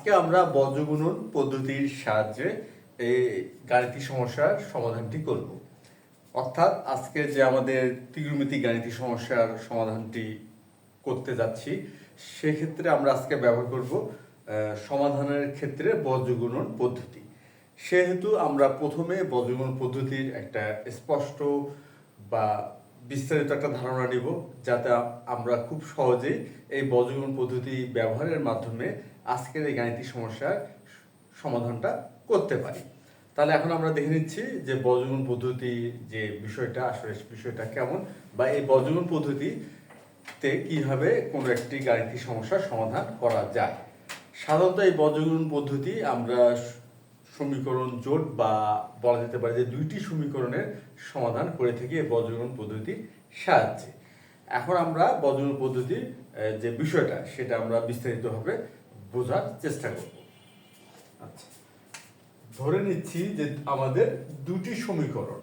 আজকে আমরা বজ্রগুণন পদ্ধতির সাহায্যে এই গাণিতিক সমস্যার সমাধানটি করব। অর্থাৎ আজকে যে আমাদের ত্রিকোণমিতিক গাণিতিক সমস্যার সমাধানটি করতে যাচ্ছি, সেক্ষেত্রে আমরা আজকে ব্যবহার করব সমাধানের ক্ষেত্রে বজ্রগুণন পদ্ধতি। সেহেতু আমরা প্রথমে বজ্রগুণন পদ্ধতির একটা স্পষ্ট বা বিস্তারিত একটা ধারণা নিব, যাতে আমরা খুব সহজেই এই বজ্রগুণন পদ্ধতি ব্যবহারের মাধ্যমে আজকের এই গাণিতিক সমস্যার সমাধানটা করতে পারি। তাহলে এখন আমরা দেখে নিচ্ছি যে বজ্রগুণন পদ্ধতি যে বিষয়টা, আসলে বিষয়টা কেমন, বা এই বজ্রগুণন পদ্ধতিতে কিভাবে কোনো একটি গাণিতিক সমস্যার সমাধান করা যায়। সাধারণত এই বজ্রগুণন পদ্ধতি আমরা সমীকরণ জোট বা বলা যেতে পারে যে দুইটি সমীকরণের সমাধান করে থাকি এই বজ্রগুণন পদ্ধতির সাহায্যে। এখন আমরা বজ্রগুণন পদ্ধতির যে বিষয়টা, সেটা আমরা বিস্তারিতভাবে বোঝার চেষ্টা করব। আচ্ছা, ধরে নিচ্ছি যে আমাদের দুটি সমীকরণ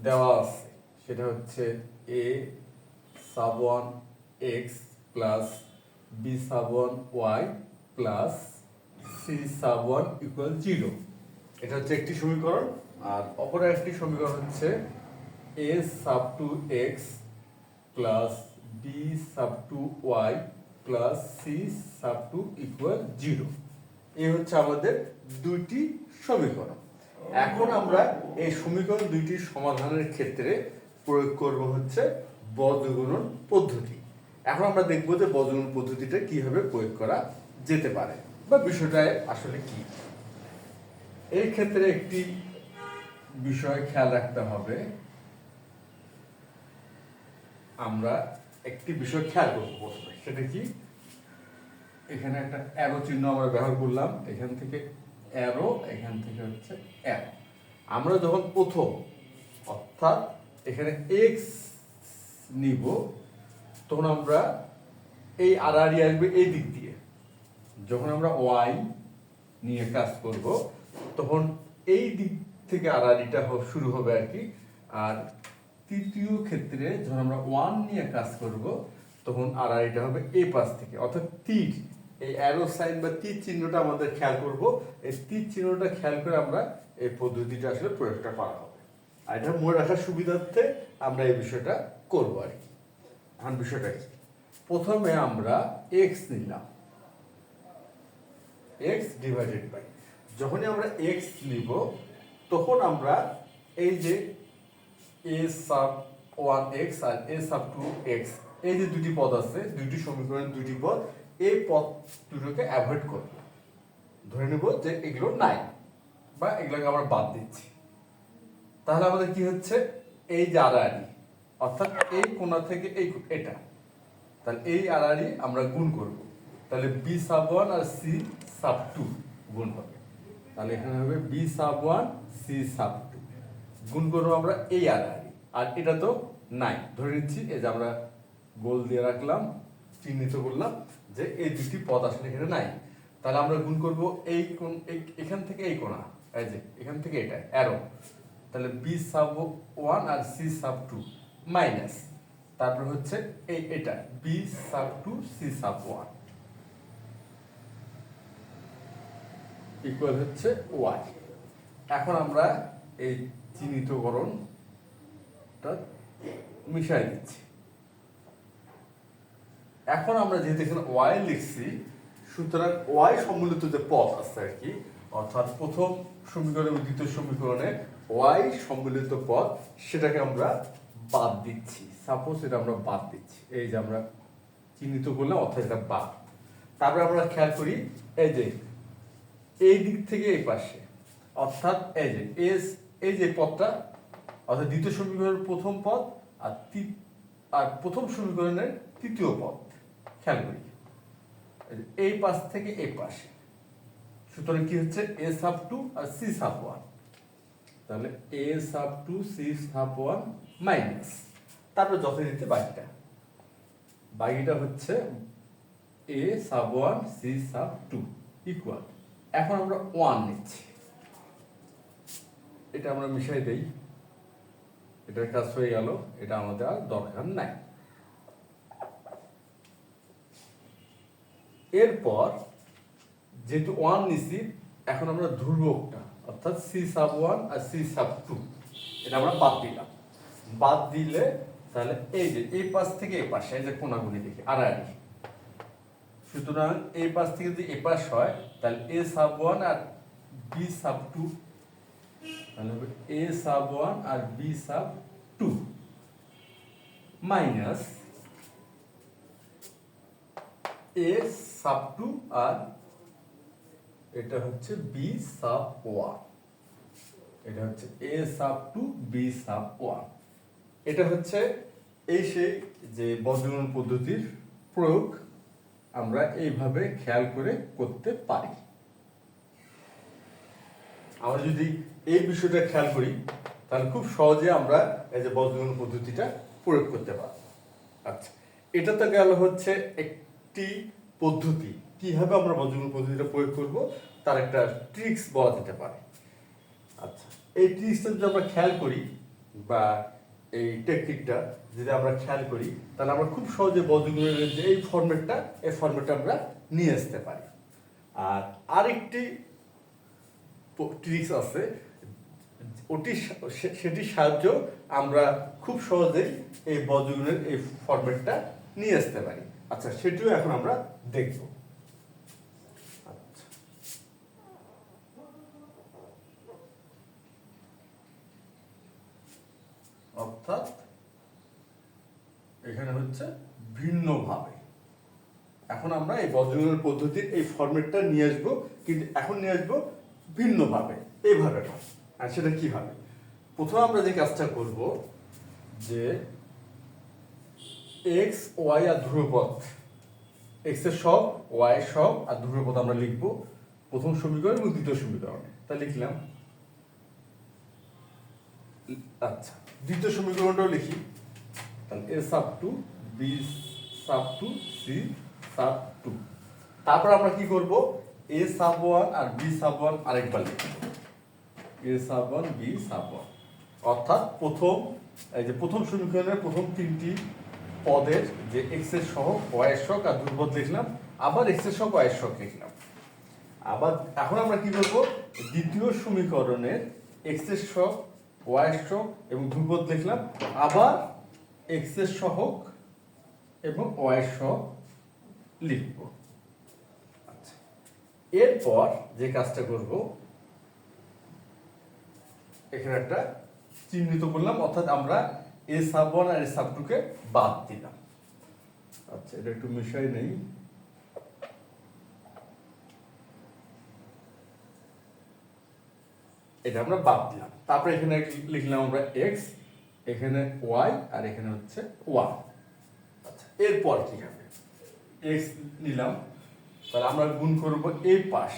দেওয়া আছে, সেটা হচ্ছে a sub 1 x plus b sub 1 y plus c sub 1 equal 0। এটা হচ্ছে একটি সমীকরণ। আর অপর একটি সমীকরণ হচ্ছে a sub 2 x plus b sub 2 y plus c sub 2 equal 0। এই হচ্ছে আমাদের দুইটি সমীকরণ। এখন আমরা এই সমীকরণ দুইটির সমাধানের ক্ষেত্রে প্রয়োগ করব হচ্ছে বজ্রগুণন পদ্ধতি। এখন আমরা দেখব যে বজ্রগুণন পদ্ধতিটা কিভাবে প্রয়োগ করা যেতে পারে বা বিষয়টা আসলে কি। এই ক্ষেত্রে একটি বিষয় খেয়াল রাখতে হবে, আমরা একটি বিষয় খেয়াল করব প্রথমে। সেটা কি, এখানে একটা অ্যারো চিহ্ন আমরা ব্যবহার করলাম, এখান থেকে অ্যারো, এখান থেকে হচ্ছে অ্যারো। আমরা যখন প্রথম, অর্থাৎ এখানে এক্স নিব, তখন আমরা এই আড়াআড়ি আসবে এই দিক দিয়ে। যখন আমরা ওয়াই নিয়ে কাজ করব, তখন এই দিক থেকে আড়াআড়িটা শুরু হবে আর কি। আর তৃতীয় ক্ষেত্রে যখন আমরা ওয়ান নিয়ে কাজ করব, তখন আড়াআড়িটা হবে এই পাশ থেকে, অর্থাৎ তীর, এই অ্যারো সাইন বা তীর চিহ্নটা আমাদের খেয়াল করব। এই তীর চিহ্নটা খেয়াল করে আমরা এই পদ্ধতিটা আসলে প্রয়োগটা করা হবে। আর এটা মনে রাখার সুবিধার্থে আমরা এই বিষয়টা করব আর কি। এখন বিষয়টা কি, প্রথমে আমরা এক্স নিলাম, এক্স ডিভাইডেড বাই, যখনই আমরা এক্স নিব, তখন আমরা এই যে a sub 1x R a sub 2x, এই যে দুটি পদ আছে, দুইটি সমীকরণের দুটি পদ, এই পদ দুটোকে অ্যাভয়েড করব। ধরে নেব যে এগুলো নাই বা এগুলোকে আমরা বাদ দিচ্ছি। তাহলে আমাদের কি হচ্ছে, এই যে আড়াআড়ি, অর্থাৎ এই কোণা থেকে এই এটা, তাহলে এই আড়াআড়ি আমরা গুণ করব। তাহলে বি সাব 1 আর সি সাব 2 গুণ হবে। তাহলে এখানে হবে বি সাব 1 সি সাব 2 গুণ করবো আমরা এই আড়াআড়ি। আর এটা তো নাই, ধরে নিচ্ছি এই যে আমরা গোল দিয়ে রাখলাম, চিহ্নিত করলাম যে এই দুটি পদ আসলে এখানে নাই। তাহলে আমরা গুণ করব এই কোণ, এখান থেকে এই কোণা, এই যে এখান থেকে এটা অ্যারো, তাহলে বি সাব 1 আর সি সাব 2 মাইনাস, তারপর হচ্ছে এই এটা B sub 2 C sub 1 equal হচ্ছে ওয়াই। এখন আমরা এই চিহ্নিতকরণটা মিশাই দিচ্ছি। এখন আমরা যেহেতু এখানে ওয়াই লিখছি, সুতরাং ওয়াই সম্মিলিত যে পদ আছে আর কি, অর্থাৎ প্রথম সমীকরণ এবং দ্বিতীয় সমীকরণে ওয়াই সম্মিলিত পদ, সেটাকে আমরা বাদ দিচ্ছি। সাপোজ এটা আমরা বাদ দিচ্ছি, এই যে আমরা চিহ্নিত করলাম, অর্থাৎ এটা বাদ। তারপরে আমরা খেয়াল করি এই যে এই দিক থেকে এই পাশে, অর্থাৎ এই যে এস, এই যে পদটা, অর্থাৎ দ্বিতীয় সমীকরণের প্রথম পদ আর প্রথম সমীকরণের তৃতীয় পদ, খেয়াল করি এই পাশ থেকে এই পাশে। সুতরাং কি হচ্ছে, a sub 2 R C sub 1, তাহলে a sub 2 C sub 1 minus, তারপর যথারীতি বাকিটা হচ্ছে a sub 1 C sub 2 equal. এখন আমরা 1 নিচ্ছি, এটা আমরা মিশাই দেই, এটার কাজ হয়ে গেল, এটা আমাদের আর দরকার নাই। এরপর যেহেতু 1 নিছি, এখন আমরা ধ্রুবকটা অর্থাৎ c⁻1 আর c⁻2 এটা আমরা বাদ দিলাম। বাদ দিলে তাহলে এই যে এই পাশ থেকে এই পাশে, এই যে কোণাগুলি দেখি আড়াআড়ি, সুতরাং এই পাশ থেকে যদি এই পাশ হয় তাহলে a⁻1 আর b⁻2, তাহলে হবে a⁻1 আর b⁻2 মাইনাস a⁻2 আর এটা হচ্ছে b⁻1, এটা হচ্ছে a⁻2 b⁻1। এটা হচ্ছে এই সেই যে বজ্রগুণন পদ্ধতির প্রয়োগ আমরা এইভাবে খেয়াল করে করতে পারি। আমরা যদি এই বিষয়টা খেয়াল করি তাহলে খুব সহজে আমরা এই যে বজ্রগুণন পদ্ধতিটা প্রয়োগ করতে পারব। আচ্ছা, এটা তো গেল হচ্ছে একটি পদ্ধতি, কিভাবে আমরা বজ্রগুণন পদ্ধতিটা প্রয়োগ করব তার একটা ট্রিক্স বলা যেতে পারে। আচ্ছা, এই ট্রিক্সটা যদি আমরা খেয়াল করি বা এই টেকনিকটা যদি আমরা খেয়াল করি তাহলে আমরা খুব সহজে বজ্রগুণনের যে এই ফরম্যাটটা আমরা নিয়ে আসতে পারি। আর আরেকটি ট্রিক্স আছে, সেটির সাহায্য আমরা খুব সহজেই এই বজ্রগুণনের এই ফরম্যাটটা নিয়ে আসতে পারি। আচ্ছা, সেটিও এখন আমরা দেখব। অর্থাৎ এখানে হচ্ছে ভিন্নভাবে, এখন আমরা এই বজ্রগুণনের পদ্ধতির এই ফরম্যাটটা নিয়ে আসবো, কিন্তু এখন নিয়ে আসবো ভিন্নভাবে, এইভাবে। আর সেটা কিভাবে? প্রথমে আমরা যে কাজটা করব যে এক্স ওয়াই আর ধ্রুবপদ, এক্স এর সব, ওয়াই এর সব আর ধ্রুবপদ আমরা লিখব প্রথম সমীকরণ এবং দ্বিতীয় সমীকরণে। তা লিখলাম। আচ্ছা, দ্বিতীয় সমীকরণটাও লিখি, তাহলে a⁻2 b⁻2 c⁻2। তারপর আমরা কি করব, a⁻1 আর b⁻1 আরেকবার লিখব, a⁻1 b⁻1। অর্থাৎ এই যে প্রথম সমীকরণের প্রথম তিনটি পদের যে এক্স এর সহগ, ওয়াই এর সহগ আর ধ্রুবপদ লিখলাম, আবার এক্স এর সহগ, ওয়াই এর সহগ লিখলাম। আবার এখন আমরা কি করব, দ্বিতীয় সমীকরণের এক্স এর সহগ, ওয়াই এর সহগ এবং ধ্রুবপদ লিখলাম, আবার এক্স এর সহগ এবং ওয়াই এর সহগ লিখব। আচ্ছা, এরপর যে কাজটা করব, এখানে একটা চিহ্নিত করলাম, অর্থাৎ আমরা a⁻1 আর a⁻2 কে বাদ দিলাম। আচ্ছা, এটা একটু মিশাই নেই। এটা আমরা বাদ দিলাম। তারপরে এখানে লিখলাম আমরা x, এখানে y আর এখানে হচ্ছে 1। আচ্ছা, এরপর কি হবে, x নিলাম, তাহলে আমরা গুণ করব এই পাশ,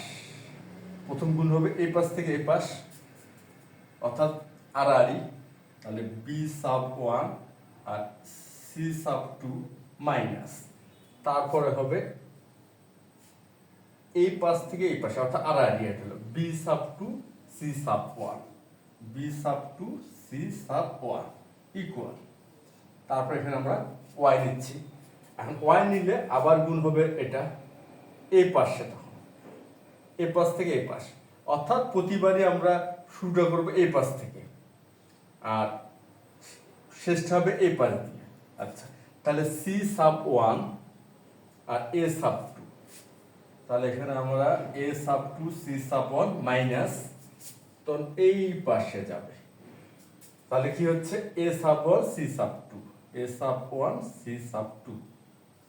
প্রথম গুণ হবে এই পাশ থেকে এই পাশ, অর্থাৎ আড়াআড়ি, তাহলে b⁻1 আর c⁻2 মাইনাস, তারপরে হবে এই পাশ থেকে এই পাশে, অর্থাৎ আড়াআড়ি, এটা হলো b⁻2 c⁻1, b⁻2 c⁻1 equal. তারপর এখানে আমরা y নিচ্ছি। এখন y নিলে আবার গুণ হবে এটা এই পাশে, তখন এই পাশ থেকে এই পাশ, অর্থাৎ প্রতিবারই আমরা শুরুটা করব এই পাশ থেকে আর শেষটা হবে এই পাশ দিয়ে। আচ্ছা, তাহলে c⁻1 আর a⁻2, তাহলে এখানে আমরা a⁻2 c⁻1 মাইনাস, তখন এই পাশে যাবে, তাহলে কি হচ্ছে a⁻1 c⁻2, a⁻1 c⁻2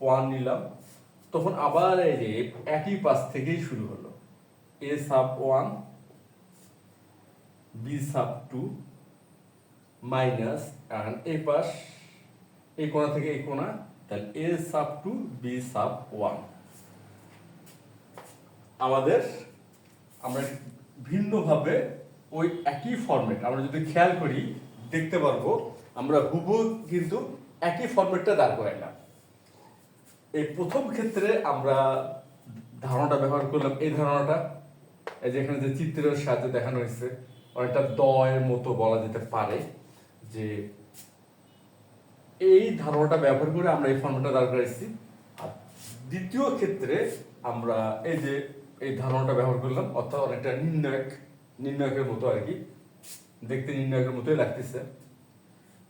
1 নিলাম, তখন আবার এই যে একই পাশ থেকেই শুরু হলো, a⁻1 b⁻2 মাইনাস, এখন এই পাশ, এই কোণা থেকে এই কোণা, তাহলে a⁻2 b⁻1। আমরা ভিন্নভাবে ওই একই ফরম্যাট আমরা যদি খেয়াল করি দেখতে পারবো, আমরা হুবহু কিন্তু একই ফরম্যাটটা দাঁড় করাইলাম। এই প্রথম ক্ষেত্রে আমরা ধারণাটা ব্যবহার করলাম, এই ধারণাটা, এই যে এখানে যে চিত্রের সাথে দেখানো হয়েছে, অনেকটা দয়ের মতো বলা যেতে পারে, যে এই ধারণাটা ব্যবহার করে আমরা এই ফর্মুলাটা দাঁড় করাইছি। আর দ্বিতীয় ক্ষেত্রে আমরা এই যে এই ধারণাটা ব্যবহার করলাম, অর্থাৎ অনেকটা নির্ণায়কের মতো আর কি, দেখতে নির্ণায়কের মতোই লাগতেছে।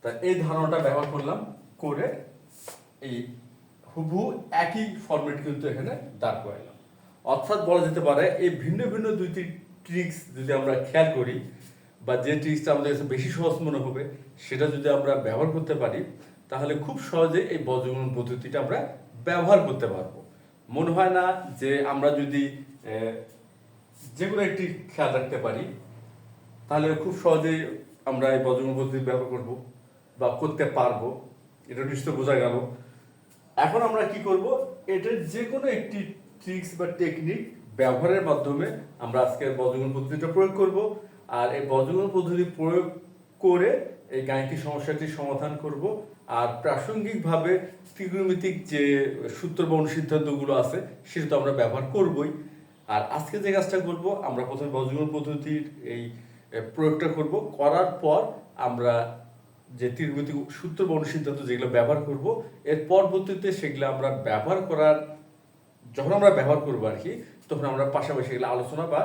তা এই ধারণাটা ব্যবহার করলাম, করে এই হুবহু একই ফরম্যাট কিন্তু এখানে দাঁড় করাইলাম। অর্থাৎ বলা যেতে পারে এই ভিন্ন ভিন্ন দুইটি ট্রিক্স যদি আমরা খেয়াল করি, বা যে ট্রিক্সটা আমাদের কাছে বেশি সহজ মনে হবে সেটা যদি আমরা ব্যবহার করতে পারি, তাহলে খুব সহজে এই বজ্রগুণন পদ্ধতিটা আমরা ব্যবহার করতে পারবো। মনে হয় না যে আমরা যদি যে কোনো একটি খেয়াল রাখতে পারি তাহলে খুব সহজেই আমরা এই বজ্রগুণন পদ্ধতি ব্যবহার করব বা করতে পারবো, এটা নিশ্চয় বোঝা গেল। এখন আমরা কি করব, এটার যে কোনো একটি ট্রিক্স বা টেকনিক ব্যবহারের মাধ্যমে আমরা আজকের বজ্রগুণন পদ্ধতিটা প্রয়োগ করব। আর এই বজ্রগুণন পদ্ধতি প্রয়োগ করে এই গাণিতিক সমস্যাটি সমাধান করব। আর প্রাসঙ্গিকভাবে ত্রিকোণমিতিক যে সূত্র বা অনুসিদ্ধান্তগুলো আছে সেটা তো আমরা ব্যবহার করবই। আর আজকে যে কাজটা করব, আমরা প্রথমে বজ্রগুণন পদ্ধতির এই প্রয়োগটা করব, করার পর আমরা যে ত্রিকোণমিতিক সূত্র বা অনুসিদ্ধান্ত যেগুলো ব্যবহার করব, এর পরবর্তীতে সেগুলো আমরা যখন আমরা ব্যবহার করবো আর কি, তখন আমরা পাশাপাশি এগুলো আলোচনা বা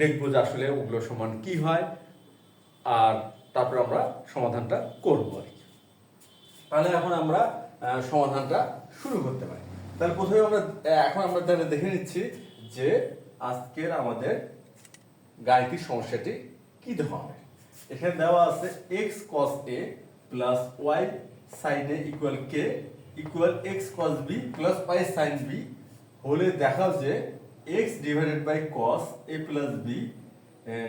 দেখবো যে আসলে ওগুলো সমান কি হয়, আর তারপর আমরা সমাধানটা করবো আর কি। তাহলে এখন আমরা সমাধানটা শুরু করতে পারি। তাহলে প্রথমে আমরা তাহলে দেখে নিচ্ছি যে আজকের আমাদের গাণিতিক সমস্যাটি কি ধরনের। এখানে দেওয়া আছে x cos a plus y sin a equal k equal x cos b plus y sin b হলে দেখাও যে x divided by cos a plus b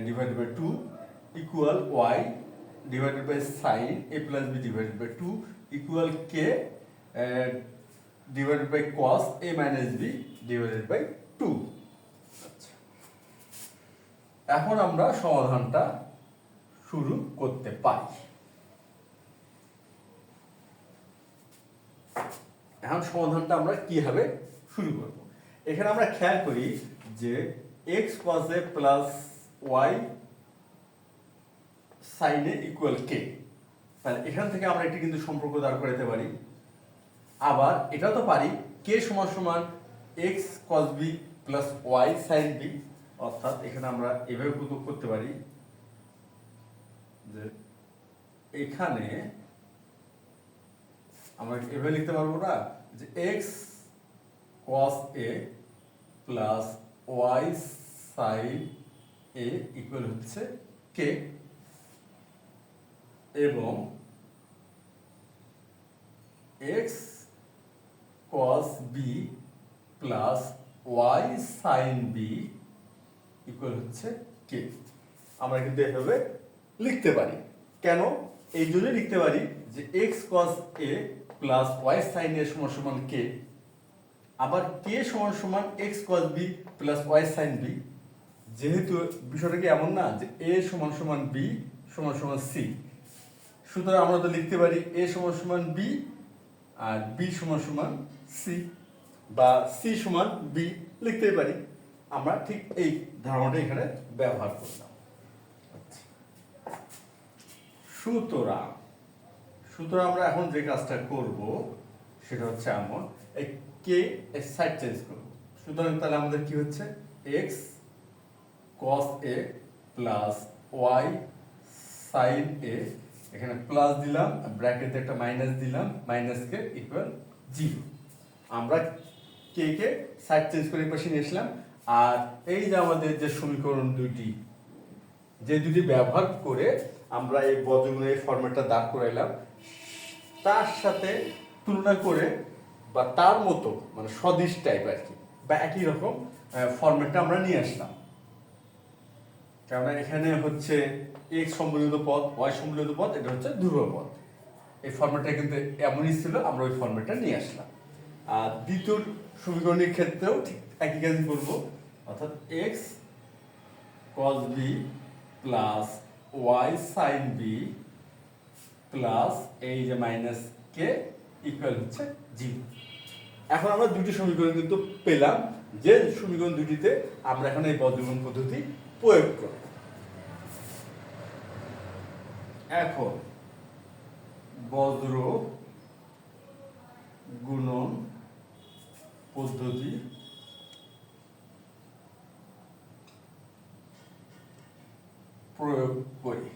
divided by 2 equal y divided by sin a plus b divided by 2 equal k divided by cos a minus b divided by 2। এখন আমরা সমাধানটা শুরু করতে পারি। এখন সমাধানটা আমরা কিভাবে শুরু করব, এখানে আমরা খেয়াল করি যে x cos a plus y sin a equal k, তাহলে এখান থেকে আমরা একটি কিন্তু সম্পর্ক দাঁড় করাতে পারি। আবার এটাও তো পারি k সমান সমান x cos b plus y sin b, অর্থাৎ এখানে আমরা এভাবে প্রয়োগ করতে পারি যে এখানে আমরা এভাবে লিখতে পারবো না যে x cos a plus y sin a equal হচ্ছে k, এবং x cos b plus y sin b equal হচ্ছে k। আমরা কিন্তু এভাবে লিখতে পারি। কেন? এই জন্য লিখতে পারি যে x cos a plus y sin a সমান সমান k, আবার k সমান সমান x cos b plus y sin b। যেহেতু বিষয়টা কি এমন না যে a সমান সমান b সমান সমান c, সুতরাং আমরা তো লিখতে পারি a সমান সমান b আর b সমান সমান c, বা c সমান b লিখতে পারি। আমরা ঠিক এই ধারণাটা এখানে ব্যবহার করলাম। সুতরাং আমরা এখন যে কাজটা করব সেটা হচ্ছে এমন, এই কে এর সাইড চেঞ্জ করব। সুতরাং তাহলে আমাদের কি হচ্ছে x cos a plus y sin a, এখানে প্লাস দিলাম, ব্র্যাকেটে একটা মাইনাস দিলাম, মাইনাস কে ইকুয়াল 0। আমরা কে সাইড চেঞ্জ করে পাশে নিয়ে আসলাম। আর এই যে আমাদের যে সমীকরণ দুটি ব্যবহার করে আমরা এই বজ্রগুণের ফরম্যাটটা দাঁড় করাইলাম, তার সাথে তুলনা করে বা তার মতো মানে সদিশ টাইপ আর কি, বা একই রকম ফরম্যাটটা আমরা নিয়ে আসলাম। কারণ এখানে হচ্ছে x সম্বলিত পদ, y সম্বলিত পদ, এটা হচ্ছে ধ্রুব পদ। এই ফরম্যাটটা কিন্তু এমনই ছিল, আমরা ওই ফরম্যাটটা নিয়ে আসলাম। আর দ্বিতীয় সমীকরণের ক্ষেত্রেও ঠিক একই কাজই করবো, অর্থাৎ x cos b plus y sin b plus এই যে মাইনাস k ইকুয়াল হচ্ছে 0। এখন আমরা দুটি সমীকরণ কিন্তু পেলাম, যে সমীকরণ দুটিতে আমরা এখন এই বজ্রগুণন পদ্ধতি প্রয়োগ করব। এখন বজ্র গুণন পদ্ধতি প্রয়োগ করি।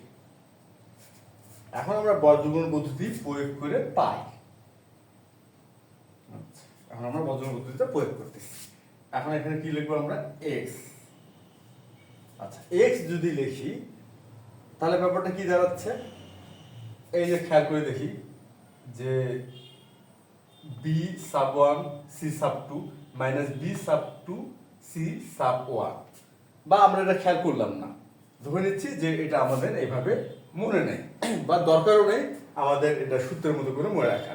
এখন আমরা বজ্রগুণ পদ্ধতি প্রয়োগ করে পাই। আচ্ছা, এখন আমরা বজ্রগুণ পদ্ধতিটা প্রয়োগ করতেছি। এখন এখানে কি লিখবো আমরা? x। আচ্ছা, x যদি লিখি তাহলে ব্যাপারটা কি দাঁড়াচ্ছে? এই যে খেয়াল করে দেখি যে b sub 1 c sub 2 minus b sub 2 c sub 1, বা আমরা এটা খেয়াল করলাম না, ধরে নিচ্ছি যে এটা আমাদের এইভাবে মনে নেই বা দরকারও নেই আমাদের এটা সূত্রের মতো করে মনে রাখা।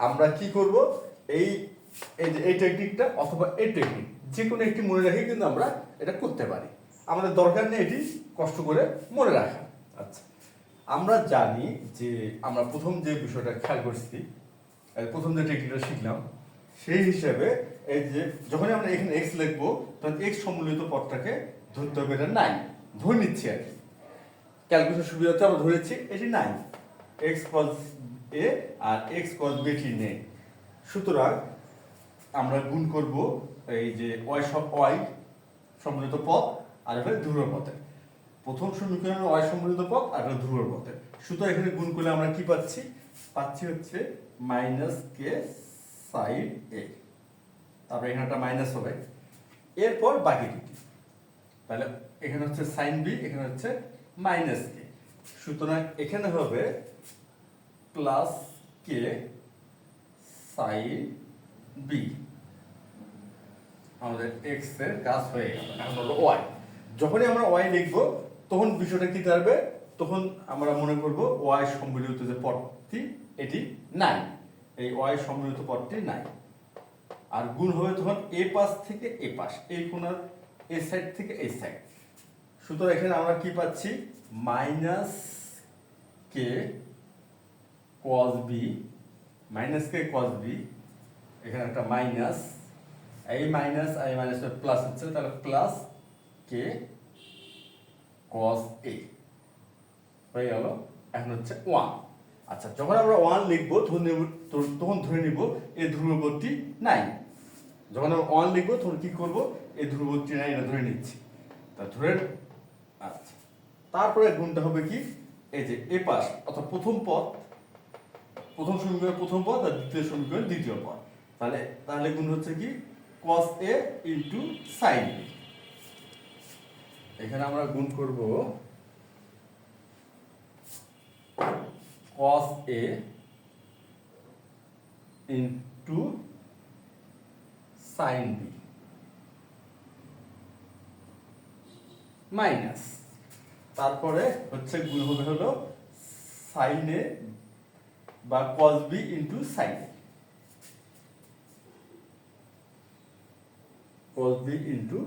আমরা কি করব, এই এই টেকনিকটা অথবা এই টেকনিক যে কোনো একটি মনে রেখে কিন্তু আমরা এটা করতে পারি। আমাদের দরকার নেই এটি কষ্ট করে মনে রাখা। আচ্ছা, আমরা জানি যে আমরা প্রথম যে বিষয়টা খেয়াল করছি, প্রথম যে টেকনিকটা শিখলাম সেই হিসাবে এই যে যখনই আমরা এখানে x লিখবো তখন x সম্মিলিত পদটাকে ধরতে হবে এটা 9, ধরে নিচ্ছি আর কি ক্যালকুলেশন সুবিধাতে আমরা ধরেছি এটি 9, x cos a R x cos b টি নেই। সুতরাং আমরা গুণ করব এই যে y সম্মিলিত পদ আর এটা ধ্রুবক পদে। প্রথম সমীকরণে y সম্মিলিত পদ আর এটা ধ্রুবক পদে। সুতরাং এখানে গুণ করলে আমরা কি পাচ্ছি? পাচ্ছি হচ্ছে -k sin a, তারপরে এখানে একটা মাইনাস হবে, এরপর বাকি দুটি, তাহলে এখানে হচ্ছে sin b, এখানে হচ্ছে -k। সুতরাং এখানে হবে +k sin b। আমাদের x এর কাজ হয়ে গেল। এখন হলো y। যখনই আমরা y লিখব তখন বিষয়টা কি দাঁড়াবে? তখন আমরা মনে করব y সম্মিলিত যে পদটি এটি 9, এই y সম্মিলিত পদটি 9, আর গুণ হবে তখন এ পাশ থেকে এ পাশ, এই কোণার এই সাইড থেকে এই সাইড। সুতরাং এখানে আমরা কি পাচ্ছি? -k cos b, -k cos b, এখানে একটা মাইনাস, এই মাইনাস এই মাইনাস প্লাস হচ্ছে, তাহলে +k cos a হয়ে গেল। এখন হচ্ছে 1। আচ্ছা, যখন আমরা 1 লিখবো তখন ধরে নিব এই ধ্রুবকটি 9। যখন আমরা 1 লিখবো তখন কি করব? এই ধ্রুবকটি 9 এটা ধরে নিচ্ছি, তা ধরে। আচ্ছা, তারপরে গুণটা হবে কি? এই যে এ পাশ অর্থাৎ প্রথম পদ, প্রথম সমীকরণ প্রথম পদ আর দ্বিতীয় সমীকরণ দ্বিতীয় পদ, তাহলে গুণ হচ্ছে কি? cos a into sin b। এখানে আমরা গুণ করব cos a into sin b minus, তারপরে হচ্ছে গুণ হবে হলো sin a বা cos b into sin a, cos b into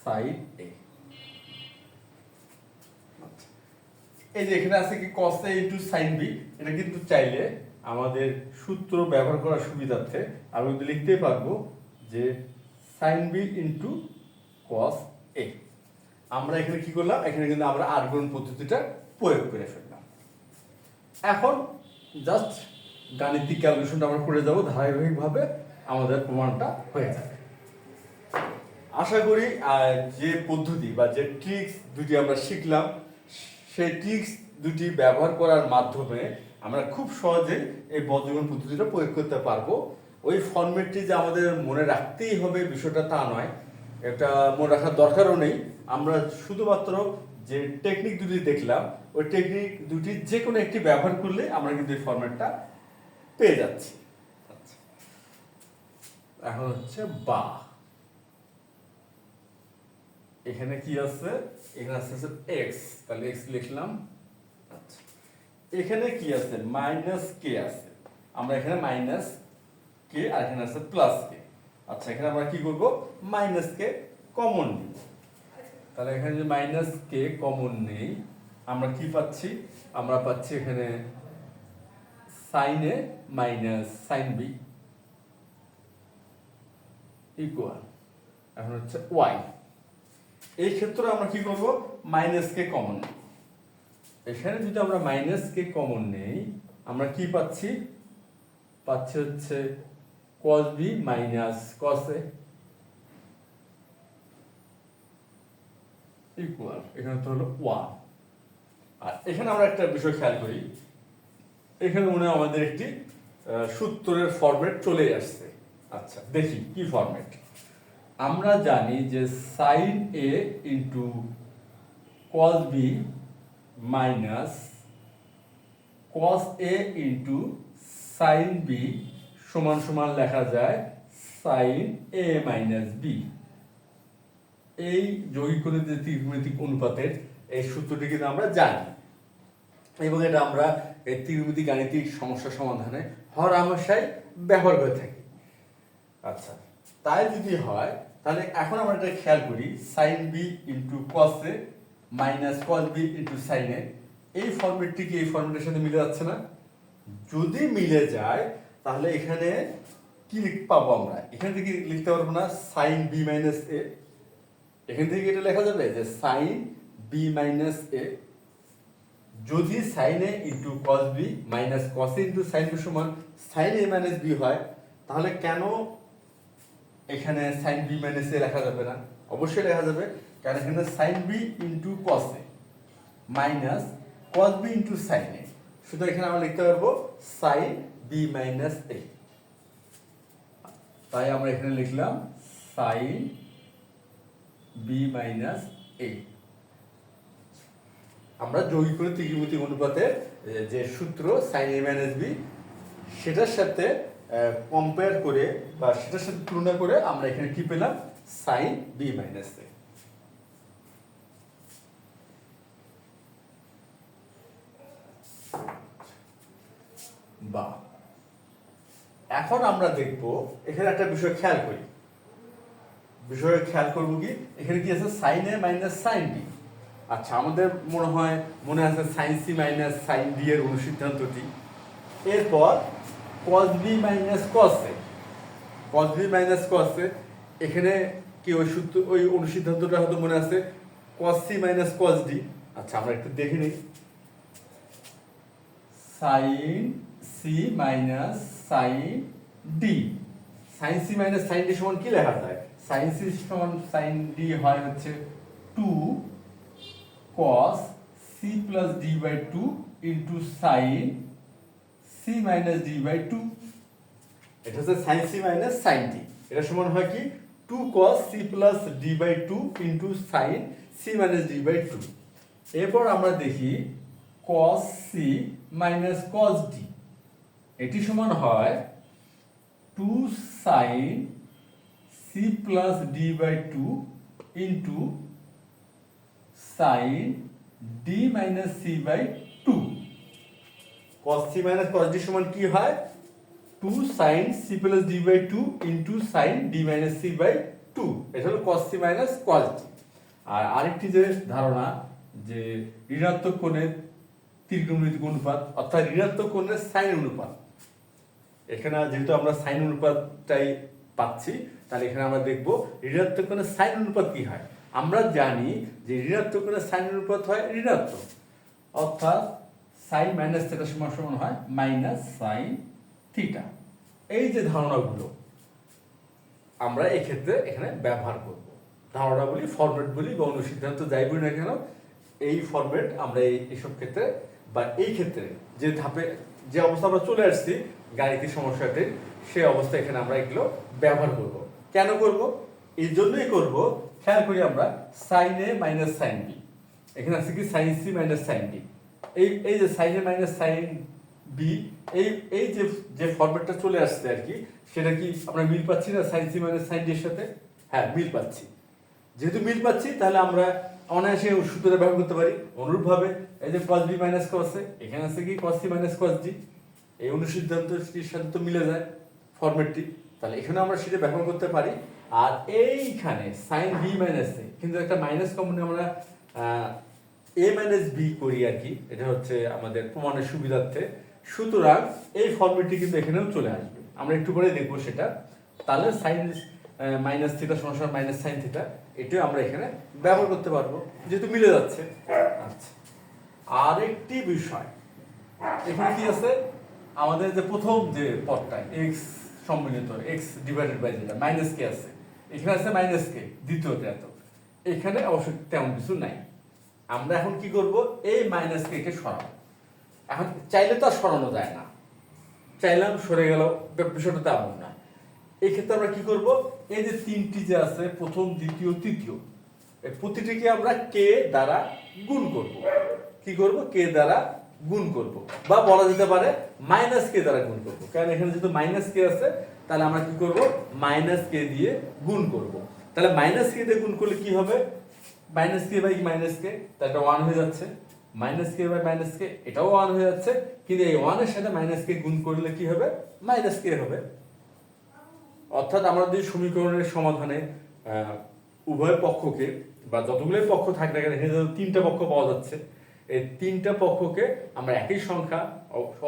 sin a। এই যে এখানে আছে কি cos a into sin b, এটা কিন্তু চাইলে আমাদের সূত্র ব্যবহার করার সুবিধার্থে আমি কিন্তু লিখতে পারবো যে sin b into cos a। আমরা এখানে কি করলাম? এখানে কিন্তু আমরা আরগুণ পদ্ধতিটা প্রয়োগ করে ফেললাম। এখন জাস্ট গাণিতিক ক্যালকুলেশনটা আমরা করে যাব, ধারাবাহিকভাবে আমাদের প্রমাণটা হয়ে যাবে। আশা করি যে পদ্ধতি বা যে ট্রিক্স দুটি আমরা শিখলাম সেই ট্রিক্স দুটি ব্যবহার করার মাধ্যমে আমরা খুব সহজে এই বজ্রগুণ পদ্ধতিটা প্রয়োগ করতে পারবো। ওই ফরম্যাটটি যে আমাদের মনে রাখতেই হবে বিষয়টা তা নয়, এটা মনে রাখার দরকারও নেই। আমরা শুধুমাত্র যে টেকনিক দুটি দেখলাম ওই টেকনিক দুটি যে কোনো একটি ব্যবহার করলে আমরা কিন্তু এই ফরম্যাটটা পেয়ে যাচ্ছি। আচ্ছা, এখন হচ্ছে বা, এখানে কি আছে? এখানে আছে x, তাহলে x লিখলাম। আচ্ছা, এখানে কি আছে? -k আছে, আমরা এখানে -k আর এখানে আছে +k। আচ্ছা, এখানে আমরা কি করব? -k কমন নিব, তাহলে এখানে যে -k কমন নেই আমরা কি পাচ্ছি? আমরা পাচ্ছি এখানে sin a minus sin b equal, এখন হচ্ছে y। এই ক্ষেত্রে আমরা কি করব? -k কমন নেই। এখানে যদি আমরা -k কমন নেই আমরা কি পাচ্ছি? পাচ্ছি হচ্ছে cos b minus cos a। Equal এখানে তো হলো 1। আর এখানে আমরা একটা বিষয় খেয়াল করি, এখানে মনে হয় আমাদের একটি সূত্রের ফরম্যাট চলে আসছে। আচ্ছা দেখি কি ফরম্যাট। আমরা জানি যে sine A into cos B minus cos A into sine B সমান সমান লেখা যায় সাইন এ মাইনাস বি। এই যৌগিক যে ত্রিকোণমিতিক অনুপাতের এই সূত্রটি কিন্তু আমরা জানি, এবং এটা আমরা এই ত্রিকোণমিতিক গাণিতিক সমস্যা সমাধানে হরহামেশাই ব্যবহার করে থাকি। আচ্ছা তাই যদি হয় তাহলে এখন আমরা এটা খেয়াল করি, sine B into cos A minus cos B into sine A, এই ফর্মেটটি কি এই ফর্মেটের সাথে মিলে যাচ্ছে না? যদি মিলে যায় তাহলে এখানে কি পাবো আমরা? এখান থেকে লিখতে পারবো না সাইন বি মাইনাস এ, এখান থেকে এটা লেখা যাবে যে সাইন বি মাইনাস এ। যদি sine A into cos B minus cos A into sine B সমান সাইন এ মাইনাস বি হয়, তাহলে কেন এখানে সাইন বি মাইনাস এ লেখা যাবে না? অবশ্যই লেখা যাবে, কারণ এখানে sine B into cos A minus cos B into sine A, সুতরাং এখানে আমরা লিখতে পারবো সাইন বি মাইনাস এ। তাই আমরা এখানে লিখলাম সাইন বি মাইনাস এ। আমরা যৌগিক ত্রিকোণমিতিক অনুপাতের যে সূত্র সাইন এ মাইনাস বি সেটার সাথে কম্পেয়ার করে বা সেটার সাথে তুলনা করে আমরা এখানে কি পেলাম? সাইন বি মাইনাস এ। বা এখন আমরা দেখব এখানে একটা বিষয় খেয়াল করি, বিষয়ে খেয়াল করবো কি এখানে কি আছে sine A minus sine B. আচ্ছা আমাদের মনে আছে sine C minus sine D এর অনুসিদ্ধান্তটি। এরপর cos B minus cos A, cos B minus cos A, এখানে কি ওই সূত্র ওই অনুসিদ্ধান্তটা হয়তো মনে আছে cos C minus cos D. আচ্ছা আমরা একটু দেখে নিই, sine C minus sine D, sine C minus sine D সমান কি লেখা যায়? সাইন সি সমান সাইন ডি হয় হচ্ছে 2 cos c plus d by 2 into sin c minus d by 2। এটা হচ্ছে sin c minus sin d, এটা সমান হয় কি 2 cos c plus d by 2 into sin c minus d by 2। এরপর আমরা দেখি cos c minus cos d, এটি সমান হয় 2 sin c plus d by 2 into sin d minus c by 2। cos c minus cos d সমান কি হয় 2 sin c plus d by 2 into sin d minus c by 2। এটা হলো cos c minus cos d। আর আরেকটি যে ধারণা যে ঋণাত্মক কোণের ত্রিকোণমিতিক অনুপাত অর্থাৎ ঋণাত্মক কোণের সাইন অনুপাত, এখানে যেহেতু আমরা সাইন অনুপাতটাই পাচ্ছি তাহলে এখানে আমরা দেখব ঋণাত্মক কোণের সাইন অনুপাত কি হয়। আমরা জানি যে ঋণাত্মক কোণের সাইন অনুপাত হয় ঋণাত্মক, অর্থাৎ সাইন মাইনাস থিটা সমান সমান হয় মাইনাস সাইন থিটা। এই যে ধারণাগুলো আমরা এই ক্ষেত্রে এখানে ব্যবহার করব, ধারণা বলি ফরম্যাট বলি বা অনুসিদ্ধান্ত যাই বলি না কেন, এই ফরম্যাট আমরা এইসব ক্ষেত্রে বা এই ক্ষেত্রে যে ধাপে যে অবস্থা আমরা চলে আসছি গাণিতিক সমস্যাটির সেই অবস্থা এখানে আমরা এগুলো ব্যবহার করব। কেন করব? এই জন্যই করব, খেয়াল করি আমরা sine A minus sine B, এখানে আছে কি sine C minus sine D. এই যে sine A minus sine B এই যে ফরম্যাটটা চলে আসছে আর কি, সেটা কি আমরা মিল পাচ্ছি না sine C minus sine D এর সাথে? হ্যাঁ মিল পাচ্ছি। যেহেতু মিল পাচ্ছি তাহলে আমরা অনায়াসে সূত্রটা ব্যবহার করতে পারি। অনুরূপভাবে এই যে cos b minus cos a, এখানে আছে কি cos c minus cos d, এই অনুসিদ্ধান্তটির সাথে তো মিলে যায় ফরম্যাটটি, তাহলে এখানে আমরা সেটা ব্যবহার করতে পারি। আর এইখানে sin b মাইনাস a, কিন্তু একটা মাইনাস কমন আমরা a মাইনাস b করি আর কি, এটা হচ্ছে আমাদের প্রমাণের সুবিধার্থে। সুতরাং এই ফরম্যাটটি কিন্তু এখানেও চলে আসবে, আমরা একটু পরে দেখবো সেটা। তাহলে সাইন মাইনাস থিটা সমান মাইনাস সাইন থিটা, এটাও আমরা এখানে ব্যবহার করতে পারবো যেহেতু মিলে যাচ্ছে। আচ্ছা আরেকটি বিষয় এখানে কি আছে, আমাদের যে প্রথম যে পদটা x সম্মিলিত x ডিভাইডেড বাই যেটা মাইনাস কে আছে, এখানে আছে মাইনাস কে দ্বিতীয়টা, এত এখানে অবশ্য তেমন কিছু নাই। আমরা এখন কি করব, এই মাইনাস কে কে সরাবো। এখন চাইলে তো আর সরানো যায় না, চাইলাম সরে গেল, বিষয়টা তেমন না। এই ক্ষেত্রে আমরা কি করব, এই যে তিনটি যে আছে প্রথম দ্বিতীয় তৃতীয়, এই প্রতিটিকে আমরা কে দ্বারা গুণ করব। কি করব, কে দ্বারা গুণ করব, বা বলা যেতে পারে মাইনাস কে দ্বারা গুণ করব। কারণ এখানে যেহেতু মাইনাস কে আছে, তাহলে আমরা কি করব, মাইনাস কে দিয়ে গুণ করব। তাহলে মাইনাস কে দিয়ে গুণ করলে কি হবে, মাইনাস কে বাই মাইনাস কে, তাহলে ওয়ান হয়ে যাচ্ছে। মাইনাস কে বাই মাইনাস কে, এটাও ওয়ান হয়ে যাচ্ছে। কিন্তু এই ওয়ানের সাথে মাইনাস কে গুণ করলে কি হবে, মাইনাস কে হবে। অর্থাৎ আমরা যদি সমীকরণের সমাধানে উভয় পক্ষকে বা যতগুলো পক্ষ থাকে না কেন, এখানে তিনটা পক্ষ পাওয়া যাচ্ছে, এই তিনটা পক্ষকে আমরা একই সংখ্যা,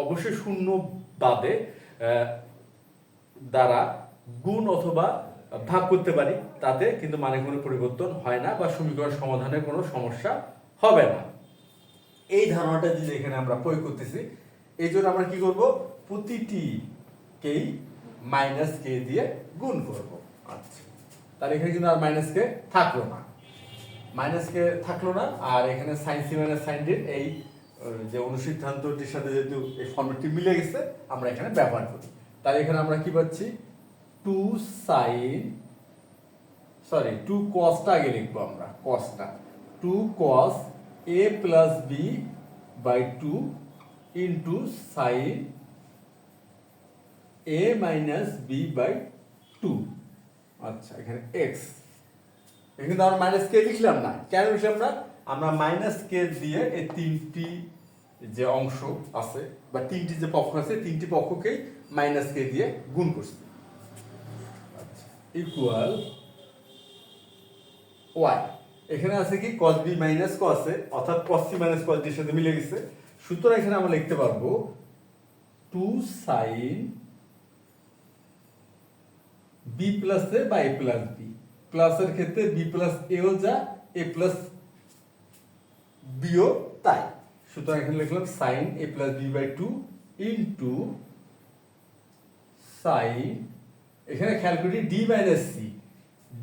অবশ্যই শূন্য বাদে, দ্বারা গুণ অথবা ভাগ করতে পারি, তাতে কিন্তু মানে কোনো পরিবর্তন হয় না বা সমীকরণ সমাধানে কোনো সমস্যা হবে না। এই ধারণাটা যদি এখানে আমরা প্রয়োগ করতেছি, এই জন্য আমরা কি করব, প্রতিটিকেই মাইনাস কে দিয়ে গুণ করব। আচ্ছা, তাহলে এখানে কিন্তু আর মাইনাস কে থাকলো না, মাইনাস কে থাকলো না। আর এখানে sine C minus sine D, এই যে অনুসিদ্ধান্তটির সাথে যেহেতু এই ফর্মেটটি মিলে গেছে, আমরা এখানে ব্যবহার করি। তাহলে এখানে আমরা কি পাচ্ছি, টু সাইন, সরি টু কসটা আগে লিখবো আমরা, কসটা, two cos A plus B by two into sine A minus B by two. আচ্ছা, এখানে এক্স, এখানে আমরা মাইনাস কে লিখলাম না, কেন লিখলাম না, আমরা মাইনাস কে দিয়ে এই তিনটি যে অংশ আছে বা তিনটি যে পক্ষ আছে, তিনটি পক্ষকেই মাইনাস কে দিয়ে গুণ করছি। আচ্ছা, ইকুয়াল ওয়াই, এখানে আছে কি cos b minus cos a, অর্থাৎ cos c minus cos d এর সাথে মিলে গেছে। সুতরাং এখানে আমরা লিখতে পারবো 2 sin b plus a by a plus b, প্লাসের ক্ষেত্রে b প্লাস a ও যা, a প্লাস b ও তাই। সুতরাং এখানে লিখলাম sin a plus b by 2 into sin, এখানে খেয়াল করি d মাইনাস c,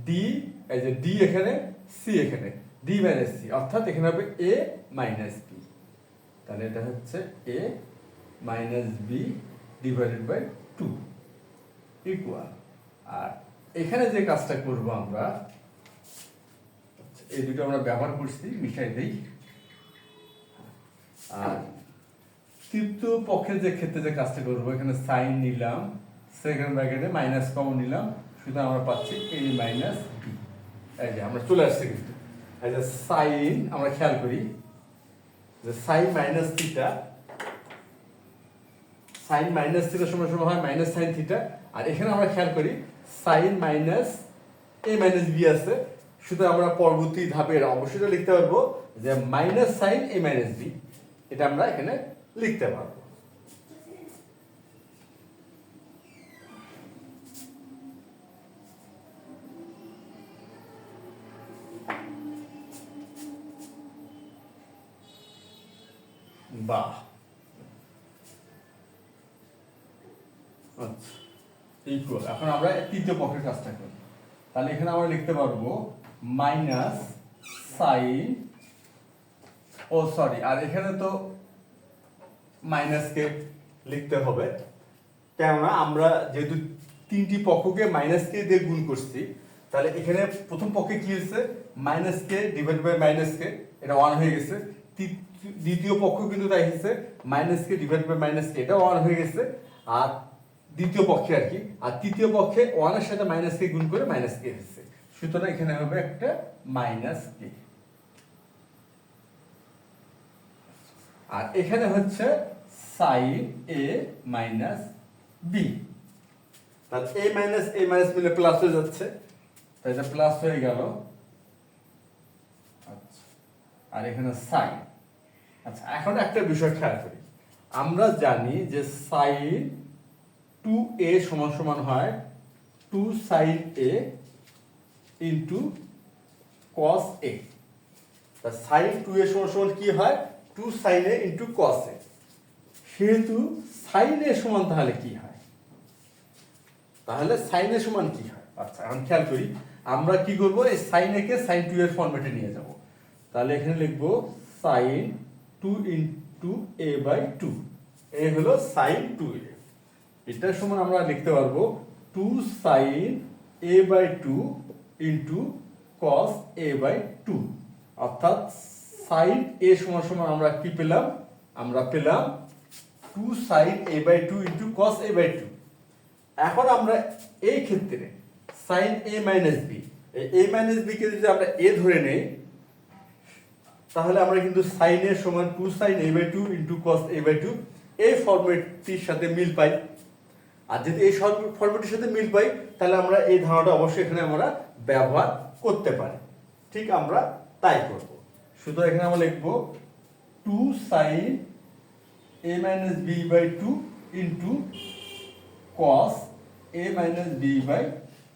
d এই যে d এখানে, c এখানে, d মাইনাস c, অর্থাৎ এখানে হবে a মাইনাস b। তাহলে এটা হচ্ছে a minus b divided by 2 equal, আর এখানে যে কাজটা করব আমরা, এই দুটো আমরা ব্যবহার করছি, মিশাই দেই। আর তৃতীয় পক্ষের যে ক্ষেত্রে যে কাজটা করব, এখানে সাইন নিলাম, সেকেন্ড ব্র্যাকেটে মাইনাস কমন নিলাম, সুতরাং আমরা পাচ্ছি a মাইনাস b। এই যে আমরা চলে আসছে, কিন্তু এই যে সাইন, আমরা খেয়াল করি যে sine minus theta, sine minus theta সমান সমান হয় মাইনাস সাইন থিটা। আর এখানে আমরা খেয়াল করি সাইন মাইনাস এ মাইনাস বি আছে, সুতরাং আমরা পরবর্তী ধাপে অবশ্যই লিখতে পারবো যে minus sine A minus B, এটা আমরা এখানে লিখতে পারবো। বাহ, আচ্ছা ইকুয়াল। এখন আমরা তৃতীয় পক্ষের কাজটা করি, তাহলে এখানে আমরা লিখতে পারবো মাইনাস সাইন, ও সরি, আর এখানে তো মাইনাস কে লিখতে হবে, কেননা আমরা যেহেতু তিনটি পক্ষকে মাইনাস কে দিয়ে গুণ করছি, তাহলে এখানে প্রথম পক্ষে কি হয়েছে, minus K divide by minus K, এটা 1 হয়ে গেছে। দ্বিতীয় পক্ষ কিন্তু তাই হচ্ছে minus K divide by minus K, এটা 1 হয়ে গেছে। আর দ্বিতীয় পক্ষে আর কি, আর তৃতীয় পক্ষে 1 এর সাথে মাইনাস কে গুণ করে মাইনাস কে হচ্ছে, সুতরাং এখানে হবে একটা মাইনাস কে। আর এখানে হচ্ছে সাইন এ মাইনাস বি, তাহলে এ মাইনাস মিলে প্লাস হয়ে যাচ্ছে, তাই এটা প্লাস হয়ে গেল। আচ্ছা, আর এখানে সাইন। আচ্ছা, এখন একটা বিষয় খেয়াল করি, আমরা জানি যে সাইন 2a সমান সমান হয় 2 sine a into cos a। তা সাইন 2a সমান সমান কি হয়, 2 sine a into cos a। সেহেতু সাইন a সমান তাহলে কি হয়, তাহলে সাইন a সমান কি হয়। আচ্ছা, এখন খেয়াল করি আমরা কি করব, এই সাইন এ কে সাইন 2 এর ফরম্যাটে নিয়ে যাব। তাহলে এখানে লিখব সাইন 2 ইনটু a বাই 2, এই হলো সাইন 2a। এটার সমান আমরা লিখতে পারবো 2 sine a by 2 into cos a by 2, অর্থাৎ সাইন a সমান সমান আমরা কি পেলাম, আমরা পেলাম 2 sine a by 2 into cos a by 2। এখন আমরা এই ক্ষেত্রে সাইন a মাইনাস b, এই a মাইনাস b কে যদি আমরা a ধরে নেই, তাহলে আমরা কিন্তু সাইন a সমান 2 sine a by 2 into cos a by 2 এই ফরম্যাটটির সাথে মিল পাই। আর যদি এই ফরম্যাটের সাথে মিল পাই, তাহলে আমরা এই ধারণাটা অবশ্যই এখানে আমরা ব্যবহার করতে পারি। ঠিক আমরা তাই করব। সুতরাং এখানে আমরা লিখব 2 sine a minus b by 2 into cos a minus b by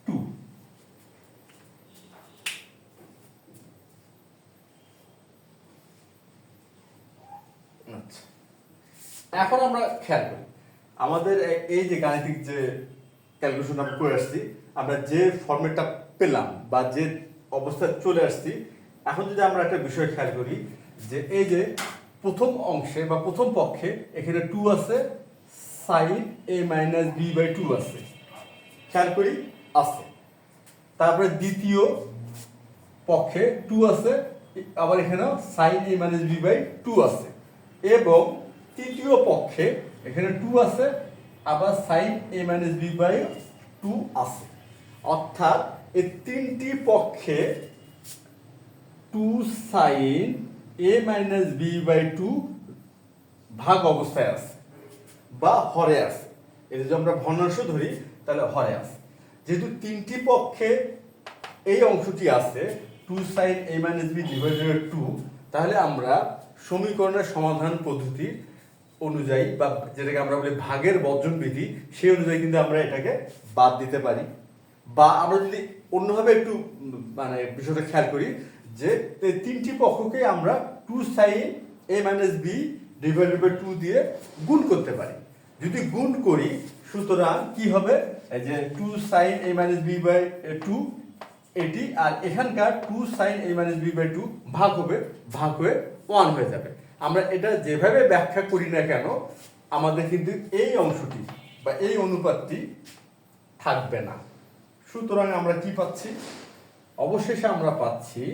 2। আচ্ছা, এখন আমরা খেয়াল করি আমাদের এই যে গাণিতিক যে ক্যালকুলেশন আমরা করে আসছি, আমরা যে ফরম্যাটটা পেলাম বা যে অবস্থায় চলে আসছি, এখন যদি আমরা একটা বিষয় খেয়াল করি যে এই যে প্রথম অংশে বা প্রথম পক্ষে এখানে 2 আছে, sine a minus b by 2 আছে, খেয়াল করি আছে। তারপরে দ্বিতীয় পক্ষে 2 আছে, আবার এখানেও sine a minus b by 2 আছে, এবং তৃতীয় পক্ষে এখানে 2 আছে, আবার sine a minus b by 2 আছে। অর্থাৎ এই তিনটি পক্ষে 2 sine a minus b by 2 ভাগ অবস্থায় আছে বা হরে আছে। এটা যদি আমরা ভগ্নাংশ ধরি তাহলে হরে আছে। যেহেতু তিনটি পক্ষে এই অংশটি আছে 2 sine a minus b divided by 2, তাহলে আমরা সমীকরণের সমাধান পদ্ধতি অনুযায়ী বা যেটাকে আমরা বলি ভাগের বর্জন বিধি, সেই অনুযায়ী কিন্তু আমরা এটাকে বাদ দিতে পারি। বা আমরা যদি অন্যভাবে একটু মানে বিষয়টা খেয়াল করি যে তিনটি পক্ষকে আমরা 2 sine a minus b divided by 2 দিয়ে গুণ করতে পারি। যদি গুণ করি, সুতরাং কি হবে, এই যে 2 sine a minus b by 2 এটি, আর এখানকার 2 sine a minus b by 2 ভাগ হবে, ভাগ হয়ে 1 হয়ে যাবে। আমরা এটা যেভাবে ব্যাখ্যা করি না কেন, আমাদের কিন্তু এই অংশটি বা এই অনুপাতটি থাকবে না। সুতরাং আমরা কি পাচ্ছি, অবশেষে আমরা পাচ্ছি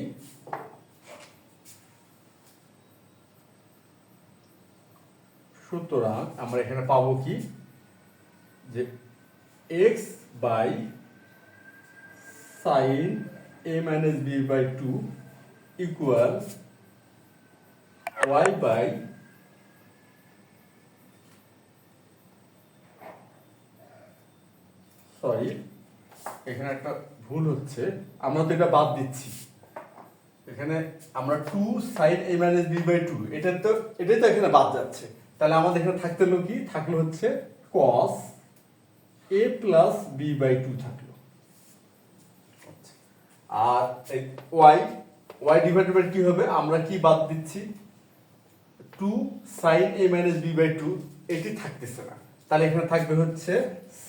সুতরাং আমরা এখানে পাবো কি যে x by sine a minus b by 2 equal y by sorry এখানে একটা ভুল হচ্ছে, আমরা তো এটা বাদ দিচ্ছি। এখানে আমরা 2 sine a minus b by 2 এটাই তো এখানে বাদ যাচ্ছে। তাহলে আমাদের এখানে থাকতে হলো কি, থাকলো হচ্ছে cos a plus b by 2 থাকলো। আর y ডিভাইডেড বাই কি হবে, আমরা কি বাদ দিচ্ছি, 2 sine a minus b by 2 এটি থাকতেছে না। তাহলে এখানে থাকবে হচ্ছে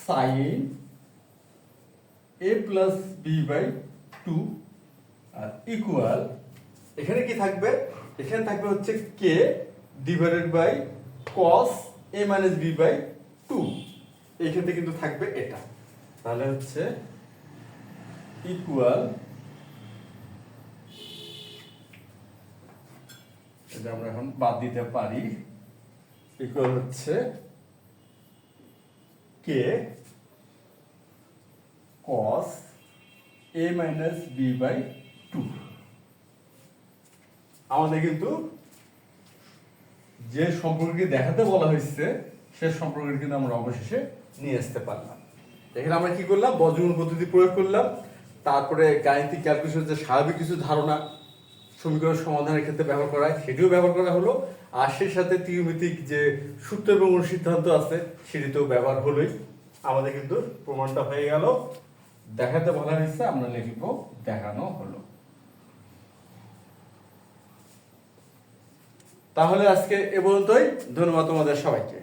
sine a plus b by 2 আর ইকুয়াল, এখানে কি থাকবে, এখানে থাকবে হচ্ছে k divided by cos a minus b by 2, এই ক্ষেত্রে কিন্তু থাকবে এটা। তাহলে হচ্ছে ইকুয়াল, এটা আমরা এখন বাদ দিতে পারি, ইকুয়াল হচ্ছে k cos a minus b by 2। আমাদের কিন্তু যে সম্পর্কটি দেখাতে বলা হয়েছে সে সম্পর্কটি কিন্তু আমরা অবশেষে নিয়ে আসতে পারলাম। এখানে আমরা কি করলাম, বর্গমূল পদ্ধতি প্রয়োগ করলাম, তারপরে গাণিতিক ক্যালকুলেশনের যে স্বাভাবিক কিছু ধারণা সমীকরণ সমাধানের ক্ষেত্রে ব্যবহার করা হয় সেটিও ব্যবহার করা হলো, আর সেই সাথে ত্রিমিতিক যে সূত্র এবং অনুসিদ্ধান্ত আছে সেটিতেও ব্যবহার হলোই। আমাদের কিন্তু প্রমাণটা হয়ে গেল, দেখাতে বলা হয়েছে, আমরা লিখব দেখানো হলো। তাহলে আজকে এ পর্যন্তই, ধন্যবাদ তোমাদের সবাইকে।